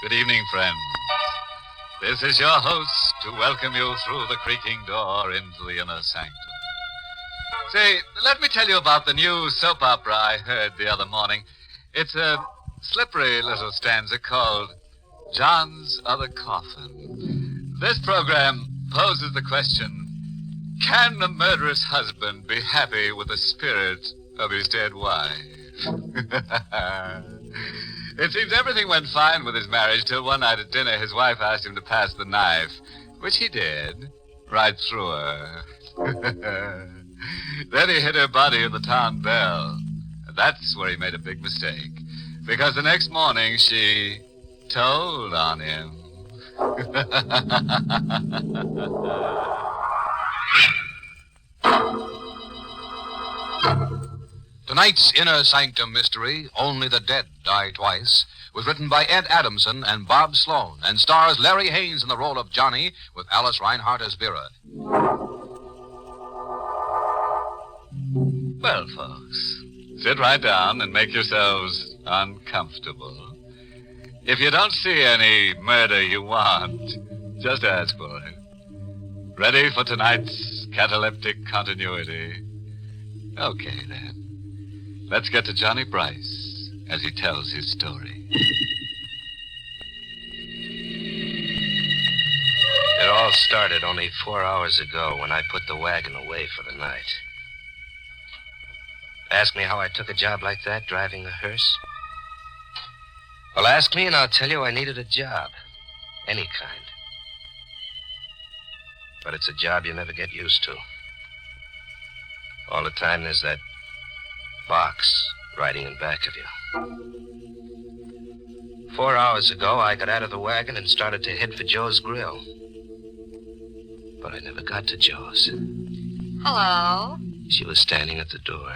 Good evening, friends. This is your host to welcome you through the creaking door into the inner sanctum. Say, let me tell you about the new soap opera I heard the other morning. It's a slippery little stanza called John's Other Coffin. This program poses the question, can a murderous husband be happy with the spirit of his dead wife? It seems everything went fine with his marriage till one night at dinner his wife asked him to pass the knife, which he did, right through her. Then he hit her body in the town bell. That's where he made a big mistake, because the next morning she told on him. Tonight's Inner Sanctum mystery, Only the Dead Die Twice, was written by Ed Adamson and Bob Sloan and stars Larry Haynes in the role of Johnny with Alice Reinhardt as Vera. Well, folks, sit right down and make yourselves uncomfortable. If you don't see any murder you want, just ask for it. Ready for tonight's cataleptic continuity? Okay, then. Let's get to Johnny Bryce as he tells his story. It all started only 4 hours ago when I put the wagon away for the night. Ask me how I took a job like that, driving a hearse? Well, ask me and I'll tell you I needed a job. Any kind. But it's a job you never get used to. All the time there's that box riding in back of you. 4 hours ago, I got out of the wagon and started to head for Joe's Grill. But I never got to Joe's. Hello? She was standing at the door.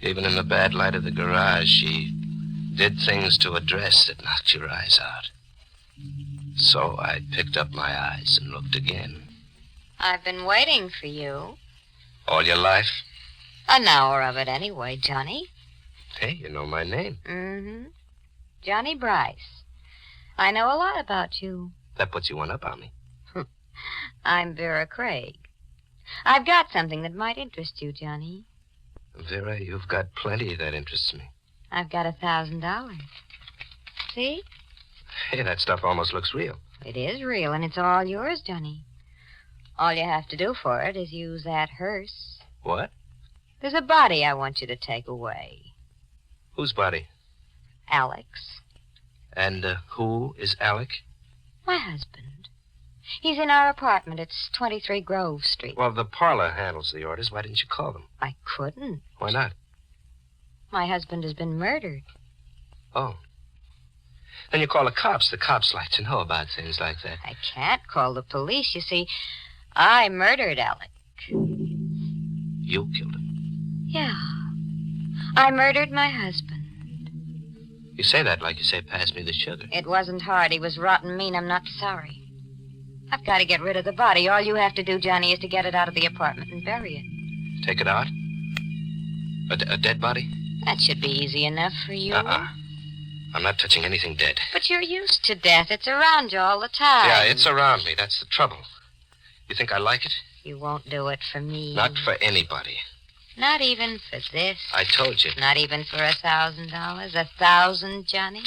Even in the bad light of the garage, she did things to a dress that knocked your eyes out. So I picked up my eyes and looked again. I've been waiting for you. All your life? An hour of it anyway, Johnny. Hey, you know my name. Mm-hmm. Johnny Bryce. I know a lot about you. That puts you one up on me. I'm Vera Craig. I've got something that might interest you, Johnny. Vera, you've got plenty that interests me. I've got $1,000. See? Hey, that stuff almost looks real. It is real, and it's all yours, Johnny. All you have to do for it is use that hearse. What? There's a body I want you to take away. Whose body? Alex. And who is Alec? My husband. He's in our apartment. It's 23 Grove Street. Well, the parlor handles the orders. Why didn't you call them? I couldn't. Why not? My husband has been murdered. Oh. Then you call the cops. The cops like to know about things like that. I can't call the police. You see, I murdered Alec. You killed him? Yeah. I murdered my husband. You say that like you say, pass me the sugar. It wasn't hard. He was rotten mean. I'm not sorry. I've got to get rid of the body. All you have to do, Johnny, is to get it out of the apartment and bury it. Take it out? A dead body? That should be easy enough for you. I'm not touching anything dead. But you're used to death. It's around you all the time. Yeah, it's around me. That's the trouble. You think I like it? You won't do it for me. Not for anybody. Not even for this. I told you. Not even for $1,000. 1,000, Johnny.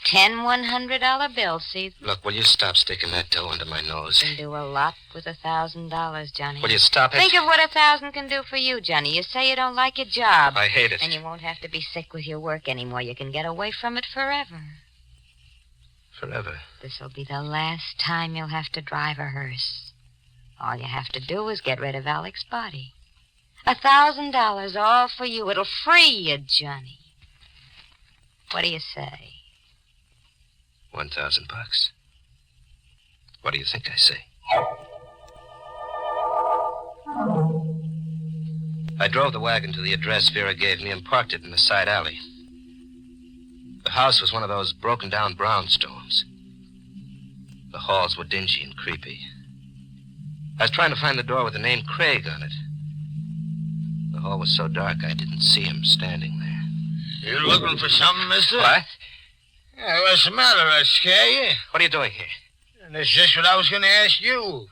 10 $100 bills, see? Look, will you stop sticking that dough under my nose? You can do a lot with $1,000, Johnny. Will you stop it? Think of what 1,000 can do for you, Johnny. You say you don't like your job. I hate it. And you won't have to be sick with your work anymore. You can get away from it forever. Forever? This'll be the last time you'll have to drive a hearse. All you have to do is get rid of Alec's body. $1,000, all for you. It'll free you, Johnny. What do you say? $1,000. What do you think I say? I drove the wagon to the address Vera gave me and parked it in a side alley. The house was one of those broken-down brownstones. The halls were dingy and creepy. I was trying to find the door with the name Craig on it. The hall was so dark I didn't see him standing there. You looking for something, mister? What? Yeah, what's the matter? I scare you? What are you doing here? And that's just what I was going to ask you.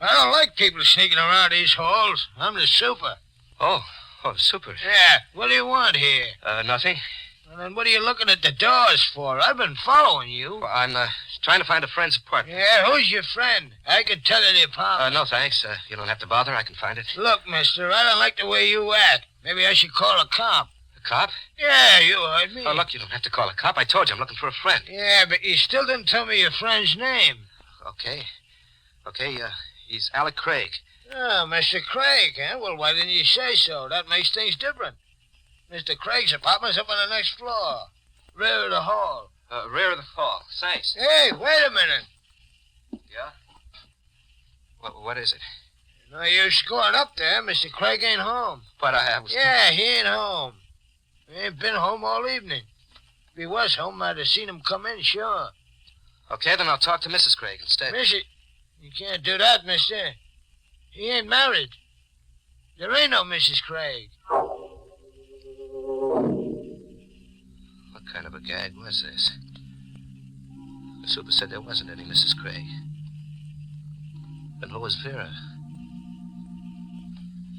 I don't like people sneaking around these halls. I'm the super. Oh, super. Yeah, what do you want here? Nothing. Well, then what are you looking at the doors for? I've been following you. Well, I'm trying to find a friend's apartment. Yeah, who's your friend? I can tell you the apartment. No, thanks. You don't have to bother. I can find it. Look, mister, I don't like the way you act. Maybe I should call a cop. A cop? Yeah, you heard me. Oh, look, you don't have to call a cop. I told you I'm looking for a friend. Yeah, but you still didn't tell me your friend's name. Okay, he's Alec Craig. Oh, Mr. Craig, huh? Well, why didn't you say so? That makes things different. Mr. Craig's apartment's up on the next floor. Rear of the hall. Rear of the hall. Thanks. Hey, wait a minute. Yeah? What is it? No use going up there. Mr. Craig ain't home. But I was... Yeah, he ain't home. He ain't been home all evening. If he was home, I'd have seen him come in, sure. Okay, then I'll talk to Mrs. Craig instead. Missy, you can't do that, mister. He ain't married. There ain't no Mrs. Craig. What kind of a gag was this? The super said there wasn't any Mrs. Craig. Then who was Vera?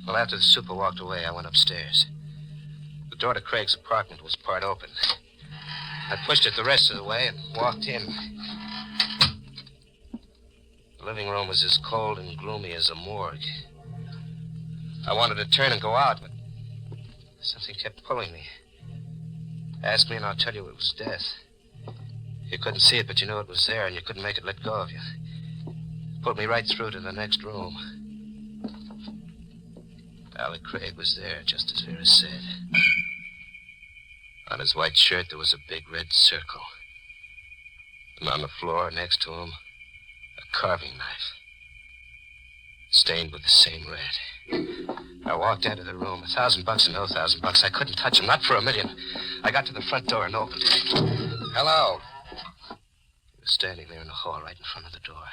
Well, after the super walked away, I went upstairs. The door to Craig's apartment was part open. I pushed it the rest of the way and walked in. The living room was as cold and gloomy as a morgue. I wanted to turn and go out, but something kept pulling me. Ask me and I'll tell you it was death. You couldn't see it, but you knew it was there, and you couldn't make it let go of you. It pulled me right through to the next room. Alec Craig was there, just as Vera said. On his white shirt, there was a big red circle. And on the floor next to him, a carving knife. Stained with the same red. I walked out of the room. $1,000 and no $1,000. I couldn't touch him, not for a million. I got to the front door and opened it. Hello. He was standing there in the hall right in front of the door.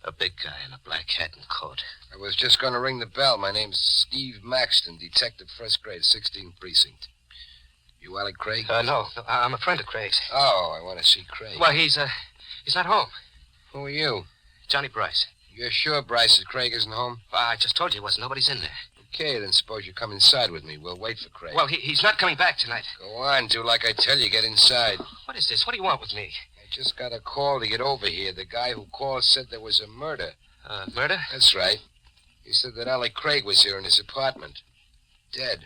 A big guy in a black hat and coat. I was just going to ring the bell. My name's Steve Maxton, detective, first grade, 16th precinct. You Alec Craig? No, I'm a friend of Craig's. Oh, I want to see Craig. Well, he's not home. Who are you? Johnny Bryce. You're sure Bryce Craig isn't home? Well, I just told you he wasn't. Nobody's in there. Okay, then suppose you come inside with me. We'll wait for Craig. Well, he's not coming back tonight. Go on, do like I tell you. Get inside. What is this? What do you want with me? I just got a call to get over here. The guy who called said there was a murder. Murder? That's right. He said that Alec Craig was here in his apartment. Dead.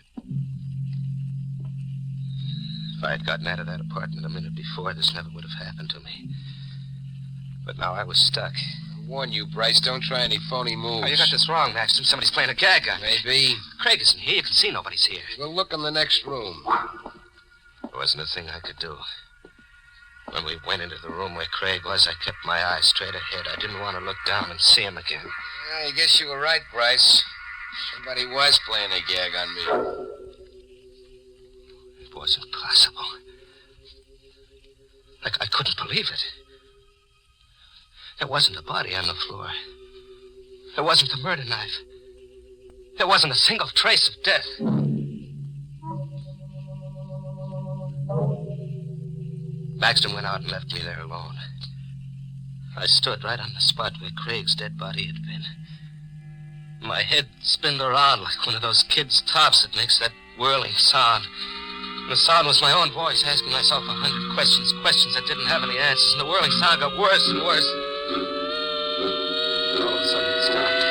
If I had gotten out of that apartment a minute before, this never would have happened to me. But now I was stuck. I warn you, Bryce, don't try any phony moves. Oh, you got this wrong, Maxton. Somebody's playing a gag on me. Maybe. Craig isn't here. You can see nobody's here. We'll look in the next room. There wasn't a thing I could do. When we went into the room where Craig was, I kept my eyes straight ahead. I didn't want to look down and see him again. Yeah, I guess you were right, Bryce. Somebody was playing a gag on me. It wasn't possible. I couldn't believe it. There wasn't a body on the floor. There wasn't the murder knife. There wasn't a single trace of death. Maxton went out and left me there alone. I stood right on the spot where Craig's dead body had been. My head spinned around like one of those kids' tops that makes that whirling sound. And the sound was my own voice asking myself 100 questions that didn't have any answers, and the whirling sound got worse and worse. And all of a sudden it stopped.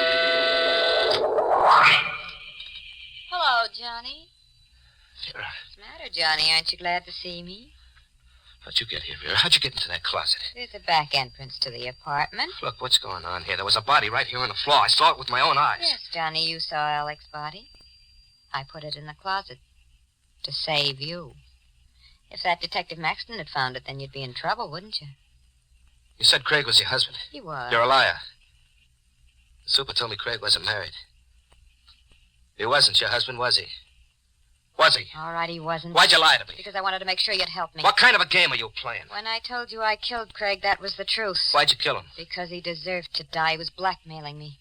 Hello, Johnny. Vera, What's the matter, Johnny? Aren't you glad to see me? how'd you get here, Vera? How'd you get into that closet? There's a back entrance to the apartment. Look, what's going on here? There was a body right here on the floor. I saw it with my own eyes. Yes, Johnny, you saw Alec's body. I put it in the closet to save you. If that Detective Maxton had found it, then you'd be in trouble, wouldn't you? You said Craig was your husband. He was. You're a liar. The super told me Craig wasn't married. He wasn't your husband, was he? Was he? All right, he wasn't. Why'd you lie to me? Because I wanted to make sure you'd help me. What kind of a game are you playing? When I told you I killed Craig, that was the truth. Why'd you kill him? Because he deserved to die. He was blackmailing me.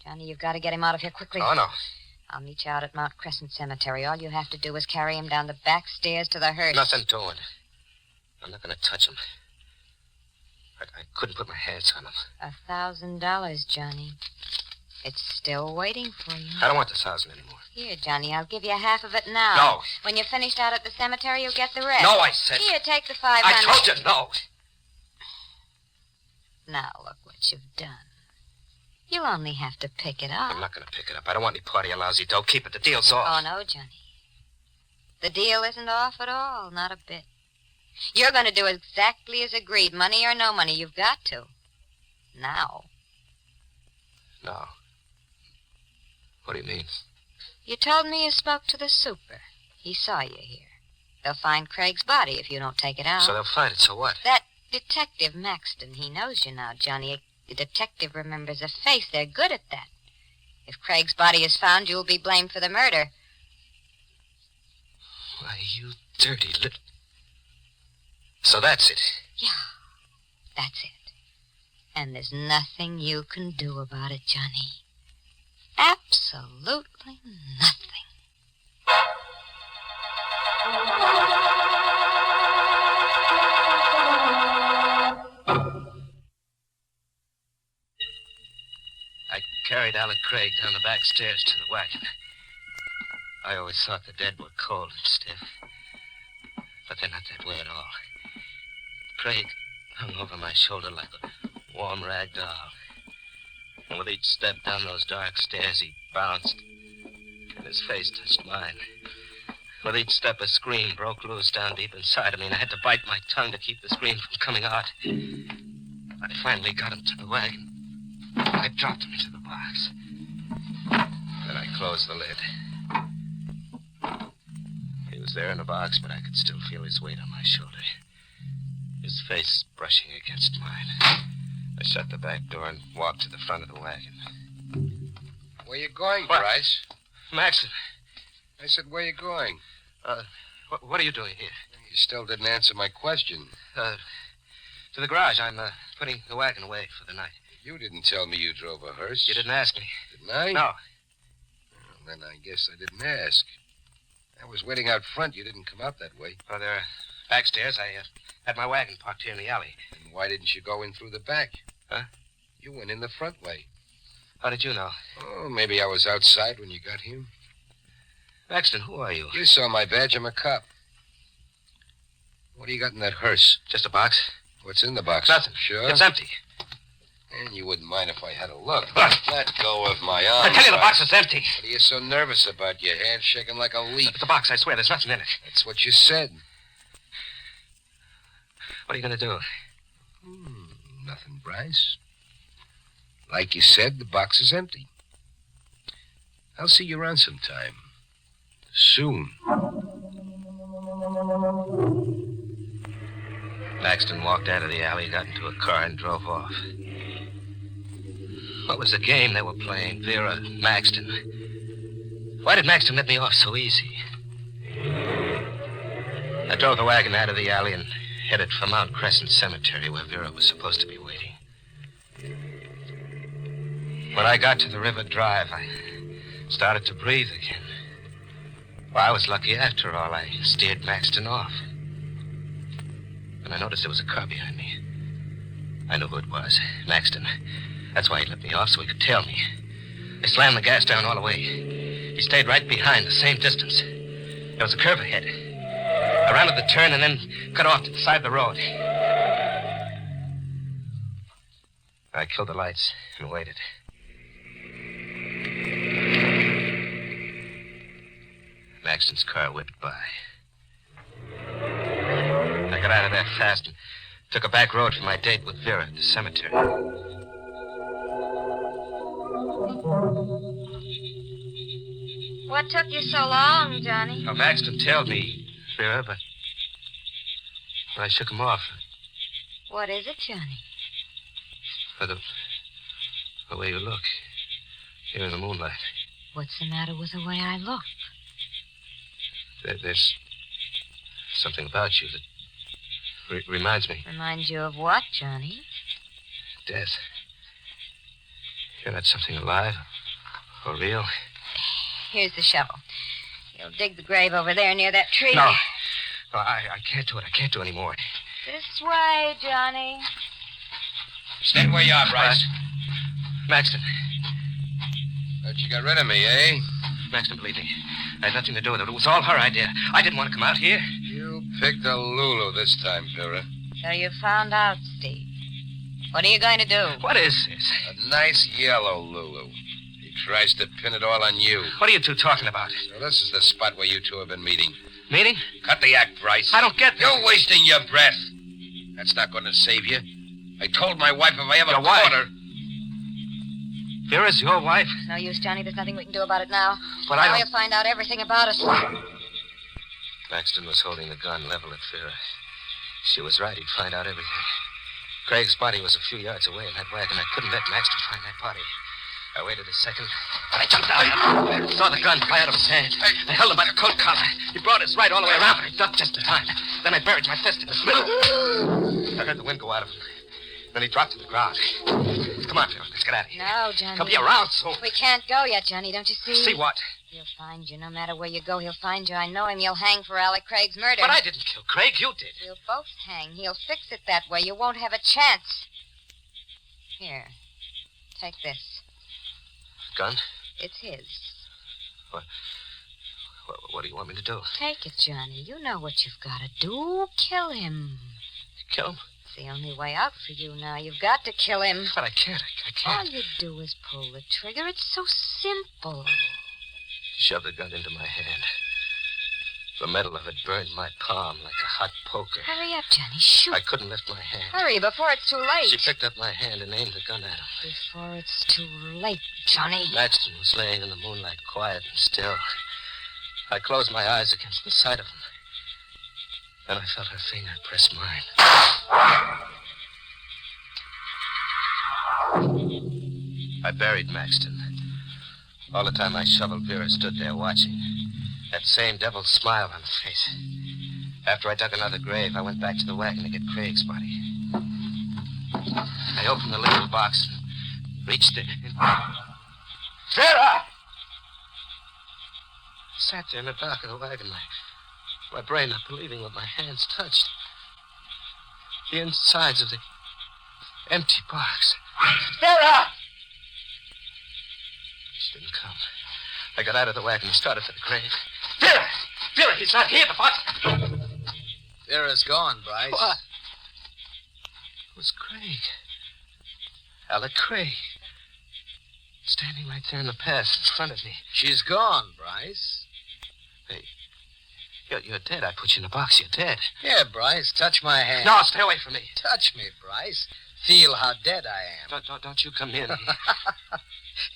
Johnny, you've got to get him out of here quickly. Oh, no. I'll meet you out at Mount Crescent Cemetery. All you have to do is carry him down the back stairs to the hearse. Nothing doing. I'm not going to touch him. I couldn't put my hands on him. $1,000, Johnny. It's still waiting for you. I don't want the 1,000 anymore. Here, Johnny, I'll give you half of it now. No. When you're finished out at the cemetery, you'll get the rest. No, I said. Here, take the 500. I told you no. Now look what you've done. You'll only have to pick it up. I'm not going to pick it up. I don't want any part of your lousy dough. Keep it. The deal's off. Oh, no, Johnny. The deal isn't off at all. Not a bit. You're going to do exactly as agreed. Money or no money, you've got to. Now. No. What do you mean? You told me you spoke to the super. He saw you here. They'll find Craig's body if you don't take it out. So they'll find it. So what? That Detective Maxton, he knows you now, Johnny. A detective remembers a face. They're good at that. If Craig's body is found, you'll be blamed for the murder. Why, you dirty little... So that's it. Yeah, that's it. And there's nothing you can do about it, Johnny. Absolutely nothing. I carried Alec Craig down the back stairs to the wagon. I always thought the dead were cold and stiff. But they're not that way at all. Craig hung over my shoulder like a warm rag doll. And with each step down those dark stairs, he bounced. And his face touched mine. With each step, a scream broke loose down deep inside of me, and I had to bite my tongue to keep the scream from coming out. I finally got him to the wagon. I dropped him into the box. Then I closed the lid. He was there in the box, but I could still feel his weight on my shoulder. His face brushing against mine. I shut the back door and walked to the front of the wagon. Where you going, What? Bryce? Maxton, I said, where you going? what are you doing here? You still didn't answer my question. To the garage. I'm putting the wagon away for the night. You didn't tell me you drove a hearse. You didn't ask me. Didn't I? No. Well, then I guess I didn't ask. I was waiting out front. You didn't come out that way. Oh, there. Backstairs, I had my wagon parked here in the alley. And why didn't you go in through the back? Huh? You went in the front way. How did you know? Oh, maybe I was outside when you got here. Maxton, who are you? You saw my badge. I'm a cop. What do you got in that hearse? Just a box. What's in the box? Nothing. Sure? It's empty. And you wouldn't mind if I had a look. What? Let go of my arm. I tell you, the Bryce. box is empty. What are you so nervous about? Your hand shaking like a leaf. It's a box, I swear. There's nothing in it. That's what you said. What are you going to do? Nothing, Bryce. Like you said, the box is empty. I'll see you around sometime. Soon. Maxton walked out of the alley, got into a car, and drove off. What was the game they were playing, Vera, Maxton? Why did Maxton let me off so easy? I drove the wagon out of the alley and headed for Mount Crescent Cemetery, where Vera was supposed to be waiting. When I got to the river drive, I started to breathe again. Well, I was lucky after all. I steered Maxton off. And I noticed there was a car behind me. I knew who it was. Maxton. That's why he let me off, so he could tail me. I slammed the gas down all the way. He stayed right behind, the same distance. There was a curve ahead. I rounded the turn and then cut off to the side of the road. I killed the lights and waited. Maxton's car whipped by. I got out of there fast and took a back road for my date with Vera at the cemetery. What took you so long, Johnny? Well, Maxton tailed me, Vera, but I shook him off. What is it, Johnny? For the way you look here in the moonlight. What's the matter with the way I look? There's something about you that reminds me. Reminds you of what, Johnny? Death. You're not something alive or real. Here's the shovel. You'll dig the grave over there near that tree. No, I can't do it. I can't do any more. This way, Johnny. Stay where you are, Bryce. Maxton. Thought you got rid of me, eh? Maxton, believe me. I had nothing to do with it. It was all her idea. I didn't want to come out here. You picked a Lulu this time, Vera. So you found out, Steve. What are you going to do? What is this? A nice yellow Lulu. He tries to pin it all on you. What are you two talking about? So this is the spot where you two have been meeting. Meeting? Cut the act, Bryce. I don't get this. You're wasting your breath. That's not going to save you. I told my wife if I ever Your wife? caught her... Vera's your wife? No use, Johnny. There's nothing we can do about it now. But now I don't... you'll find out everything about us. Maxton was holding the gun level at Vera. She was right. He'd find out everything. Craig's body was a few yards away in that wagon. I couldn't let Maxton find that body. I waited a second, but I jumped out. I saw the gun fly out of his hand. I held him by the coat collar. He brought his right all the way around, but I ducked just in time. Then I buried my fist in his middle. I heard the wind go out of him. Then he dropped to the ground. Come on, Vera, let's get out of here. No, Johnny. He'll be around soon. We can't go yet, Johnny, don't you see? See what? He'll find you. No matter where you go, he'll find you. I know him. You'll hang for Alec Craig's murder. But I didn't kill Craig. You did. We'll both hang. He'll fix it that way. You won't have a chance. Here. Take this. Gun? It's his. What do you want me to do? Take it, Johnny. You know what you've got to do. Kill him. Kill him? It's the only way out for you now. You've got to kill him. But I can't. I can't. All you do is pull the trigger. It's so simple. He shoved the gun into my hand. The metal of it burned my palm like a hot poker. Hurry up, Johnny. Shoot. I couldn't lift my hand. Hurry before it's too late. She picked up my hand and aimed the gun at him. Before it's too late, Johnny. Maxton was laying in the moonlight, quiet and still. I closed my eyes against the side of him. Then I felt her finger press mine. I buried Maxton. All the time I shoveled, Vera stood there watching. That same devil's smile on her face. After I dug another grave, I went back to the wagon to get Craig's body. I opened the little box and reached it. Vera! I sat there in the dark of the wagon, my brain not believing what my hands touched. The insides of the empty box. Vera! She didn't come. I got out of the wagon and started for the grave. Vera! Vera, he's not here, the box. Vera's gone, Bryce. What? It was Craig. Alec Craig. Standing right there in the path in front of me. She's gone, Bryce. Hey, you're dead. I put you in the box. You're dead. Here, Bryce, touch my hand. No, stay away from me. Touch me, Bryce. Feel how dead I am. Don't you come in.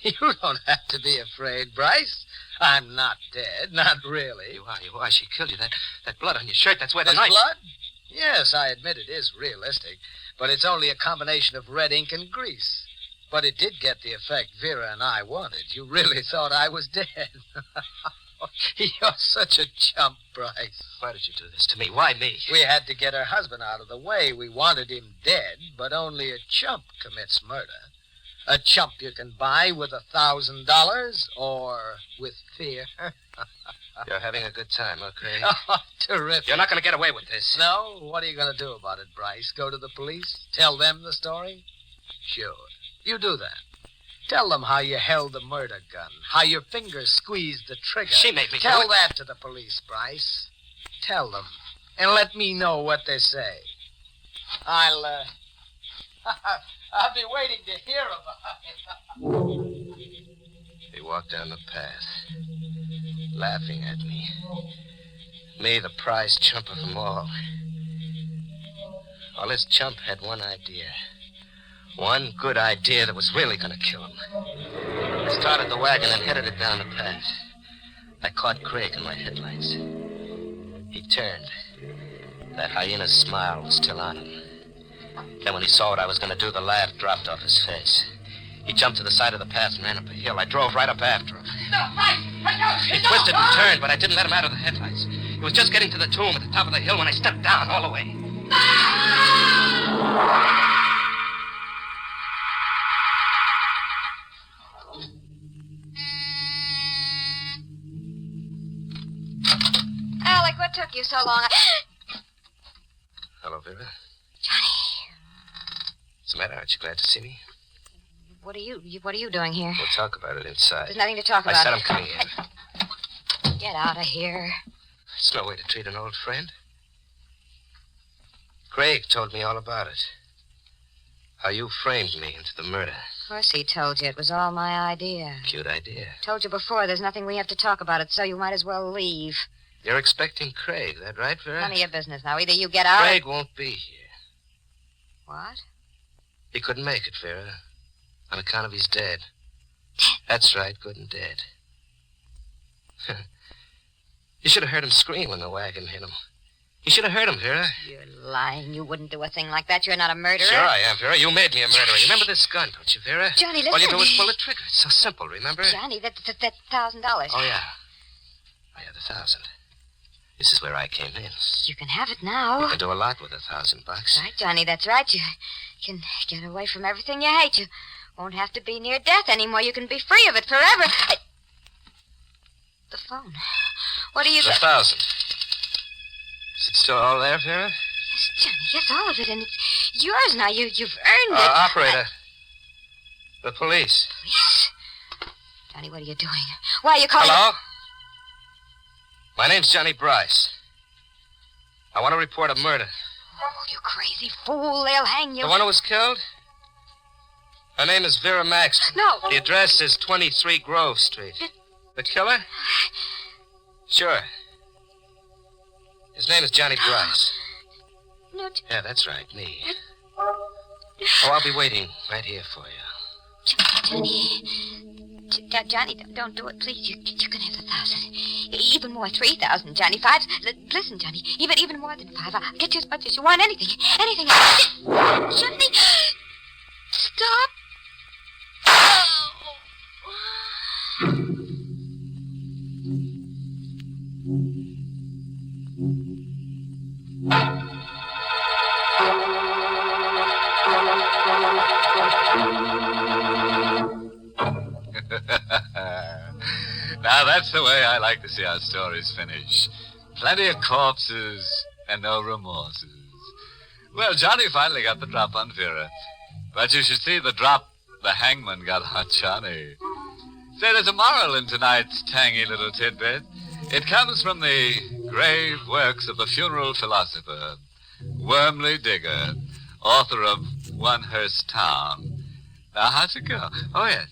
You don't have to be afraid, Bryce. I'm not dead, not really. You are. She killed you. That blood on your shirt, that's where the There's knife... blood? Yes, I admit it is realistic, but it's only a combination of red ink and grease. But it did get the effect Vera and I wanted. You really thought I was dead. You're such a chump, Bryce. Why did you do this to me? Why me? We had to get her husband out of the way. We wanted him dead, but only a chump commits murder. A chump you can buy with $1,000 or with fear. You're having a good time, huh, Craig? Oh, terrific. You're not going to get away with this. No? What are you going to do about it, Bryce? Go to the police? Tell them the story? Sure. You do that. Tell them how you held the murder gun, how your fingers squeezed the trigger. She made me Tell do it. that to the police, Bryce. Tell them. And let me know what they say. I'll be waiting to hear about it. He walked down the path, laughing at me. Me, the prize chump of them all. Well, this chump had one idea. One good idea that was really going to kill him. I started the wagon and headed it down the path. I caught Craig in my headlights. He turned. That hyena's smile was still on him. Then when he saw what I was going to do, the laugh dropped off his face. He jumped to the side of the path and ran up a hill. I drove right up after him. He twisted and turned, but I didn't let him out of the headlights. He was just getting to the tomb at the top of the hill when I stepped down all the way. Alec, what took you so long? Hello, Vera. the matter? Aren't you glad to see me? What are you doing here? We'll talk about it inside. There's nothing to talk about. I said I'm coming in. Get out of here. It's no way to treat an old friend. Craig told me all about it. How you framed me into the murder. Of course he told you. It was all my idea. Cute idea. Told you before, there's nothing we have to talk about it, so you might as well leave. You're expecting Craig, that right, Vera? None of your business now. Either you get out Craig won't be here. What? He couldn't make it, Vera. On account of he's dead. That's right, good and dead. You should have heard him scream when the wagon hit him. You should have heard him, Vera. You're lying. You wouldn't do a thing like that. You're not a murderer. Sure I am, Vera. You made me a murderer. You remember this gun, don't you, Vera? Johnny, listen. All you do is pull the trigger. It's so simple, remember? Johnny, that's $1,000. Oh, yeah. The 1,000. This is where I came in. You can have it now. You can do a lot with $1,000. Right, Johnny, that's right. You can get away from everything you hate. You won't have to be near death anymore. You can be free of it forever. The phone. What are you... 1,000. Is it still all there, Vera? Yes, Johnny, yes, all of it, and it's yours now. You've earned it. Operator. The police. Police? Johnny, what are you doing? Why are you calling... Hello? My name's Johnny Bryce. I want to report a murder. Oh, you crazy fool. They'll hang you. The one who was killed? Her name is Vera Maxton. No. The address is 23 Grove Street. The killer? Sure. His name is Johnny Bryce. No, Yeah, that's right, me. Oh, I'll be waiting right here for you. Johnny, don't do it, please. You can have 1,000. Even more, 3,000, Johnny. 5. Listen, Johnny, even more than 5. I'll get you as much as you want. Anything. Johnny, stop. Now, that's the way I like to see our stories finish. Plenty of corpses and no remorses. Well, Johnny finally got the drop on Vera. But you should see the drop the hangman got on Johnny. Say, there's a moral in tonight's tangy little tidbit. It comes from the grave works of the funeral philosopher, Wormley Digger, author of One Hearst Town. Now, how's it go? Oh, yes.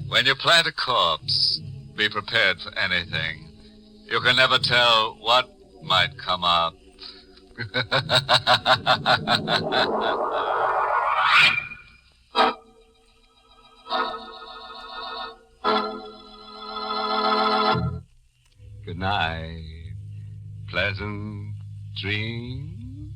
When you plant a corpse, be prepared for anything. You can never tell what might come up. Good night. Pleasant dreams.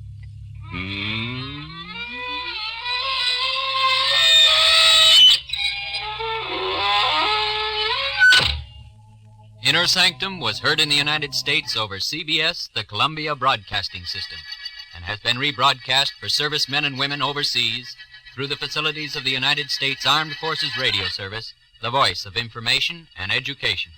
Inner Sanctum was heard in the United States over CBS, the Columbia Broadcasting System, and has been rebroadcast for servicemen and women overseas through the facilities of the United States Armed Forces Radio Service, the voice of information and education.